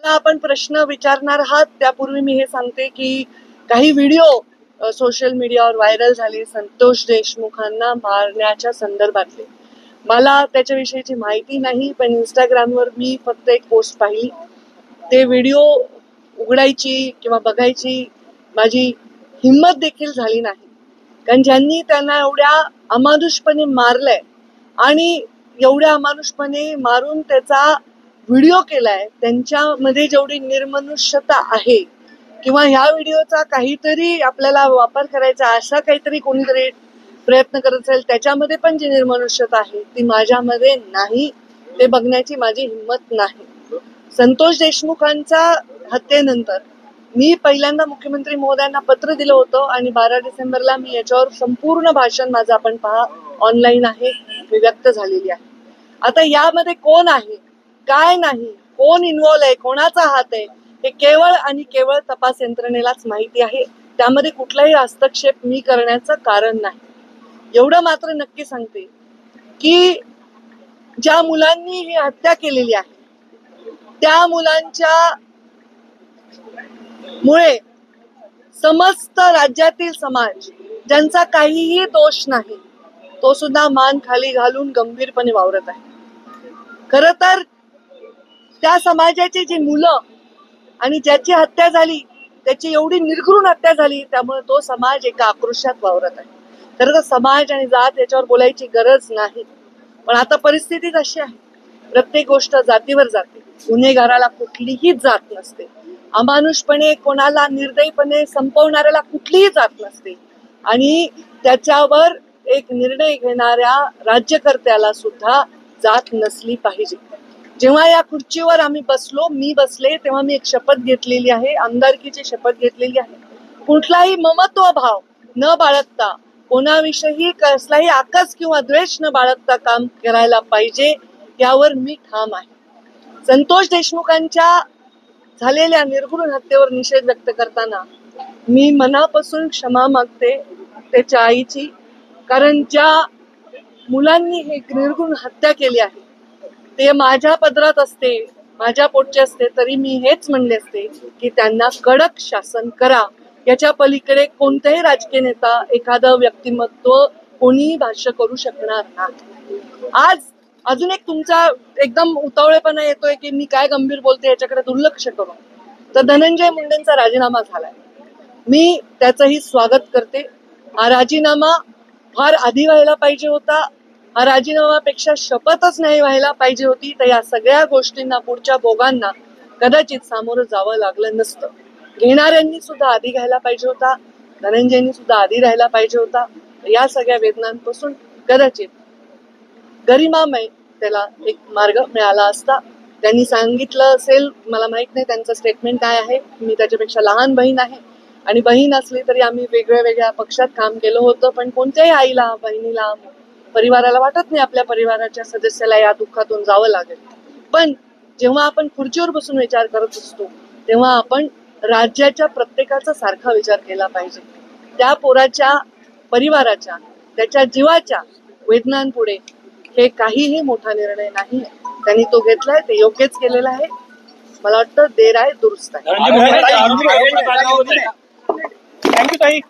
आपण प्रश्न विचारणार आहात त्यापूर्वी मी हे सांगते की काही व्हिडिओ सोशल मीडियावर व्हायरल झाले संतोष देशमुखांना मारण्याच्या संदर्भातले. मला त्याच्याविषयीची माहिती नाही, पण इंस्टाग्रामवर मी फक्त एक पोस्ट पाहिली. ते व्हिडिओ उघडायची किंवा बघायची माझी हिंमत देखील झाली नाही, कारण ज्यांनी त्यांना एवढ्या अमानुषपणे मारलंय आणि एवढ्या अमानुषपणे मारून त्याचा व्हिडिओ केलाय, त्यांच्यामध्ये जेवढी निर्मनुष्यता आहे किंवा ह्या व्हिडिओचा काहीतरी आपल्याला वापर करायचा असा काहीतरी कोणीतरी प्रयत्न करत असेल, त्याच्यामध्ये पण जी निर्मनुष्यता आहे ती माझ्यामध्ये नाही. ते बघण्याची माझी हिंमत नाही. संतोष देशमुखांच्या हत्येनंतर मी पहिल्यांदा मुख्यमंत्री महोदयांना पत्र दिलं होतं आणि 12 डिसेंबरला मी याच्यावर संपूर्ण भाषण माझं आपण पहा ऑनलाईन आहे, मी व्यक्त झालेली आहे. आता यामध्ये कोण आहे, काय नाही, कोण इन्व्हॉल्व आहे, कोणाचा हात आहे, हे केवळ आणि केवळ तपास यंत्रणेलाच माहिती आहे. त्यामध्ये कुठलाही हस्तक्षेप मी करण्याचं कारण नाही. एवढं मात्र नक्की सांगते की ज्या मुलांनी ही हत्या केलेली आहे त्या मुलांच्या मुळे समस्त राज्यातील समाज, ज्यांचा काहीही दोष नाही, तो सुद्धा मान खाली घालून गंभीरपणे वावरत आहे. खरं तर त्या समाजाची जी मुलं आणि ज्याची हत्या झाली त्याची एवढी निर्घृण हत्या झाली, त्यामुळे तो समाज एका आक्रोशात वावरत आहे. खरं तर समाज आणि जात याच्यावर बोलायची गरज नाही, पण आता परिस्थिती अशी आहे, प्रत्येक गोष्ट जातीवर जाते. गुन्हेगाराला कुठलीही जात नसते, अमानुषपणे कोणाला निर्दयीपणे संपवणाऱ्याला कुठलीही जात नसते आणि त्याच्यावर एक निर्णय घेणाऱ्या राज्यकर्त्याला सुद्धा जात नसली पाहिजे. जेव्हा या खुर्चीवर आम्ही बसलो, मी बसले, तेव्हा मी एक शपथ घेतलेली आहे, आमदारकीची शपथ घेतलेली आहे. कुठलाही ममत्व भाव न बाळगता, कोणाविषयी कसलाही आकस किंवा द्वेष न बाळगता काम करायला पाहिजे, यावर मी ठाम आहे. संतोष देशमुखांच्या झालेल्या निर्घृण हत्येवर निषेध व्यक्त करताना मी मनापासून क्षमा मागते त्याच्या आईची, कारण ज्या मुलांनी ही निर्घृण हत्या केली आहे ते माझ्या पदरात असते, माझ्या पोटचे असते, तरी मी हेच म्हणले असते की त्यांना कडक शासन करा. याच्या पलीकडे कोणताही राजकीय नेता, एखादं व्यक्तिमत्व कोणीही भाष्य करू शकणार नाही. आज अजून एक तुमचा एकदम उतावळेपणा येतोय की मी काय गंभीर बोलते याच्याकडे दुर्लक्ष करू, तर धनंजय मुंडेंचा राजीनामा झालाय. मी त्याचंही स्वागत करते. हा राजीनामा फार आधी व्हायला पाहिजे होता. हा राजीनामापेक्षा शपथच नाही व्हायला पाहिजे होती. तर या सगळ्या गोष्टींना, पुढच्या भोगांना कदाचित सामोरं जावं लागलं नसतं. घेणाऱ्यांनी सुद्धा आधी घ्यायला पाहिजे होता, धनंजयनी सुद्धा आधी राहायला पाहिजे होता. या सगळ्या वेदनांपासून कदाचित गरिमामय त्याला एक मार्ग मिळाला असता. त्यांनी सांगितलं असेल, मला माहित नाही त्यांचं स्टेटमेंट काय आहे. मी त्याच्यापेक्षा लहान बहीण आहे आणि बहीण असली तरी आम्ही वेगळ्या वेगळ्या पक्षात काम केलं होतं, पण कोणत्याही आईला, बहिणीला, परिवाराला वाटत नाही आपल्या परिवाराच्या सदस्याला या दुःखातून जावं लागेल. पण जेव्हा आपण खुर्चीवर बसून विचार करत असतो तेव्हा आपण राज्याच्या प्रत्येकाचा सारखा विचार केला पाहिजे. त्या पोराच्या परिवाराच्या, त्याच्या जीवाच्या वेदनांपुढे हे काहीही मोठा निर्णय नाही. त्यांनी तो घेतलाय, ते योग्यच केलेलं आहे. मला वाटतं देर आहे दुरुस्त आहे. थँक्यू ताई.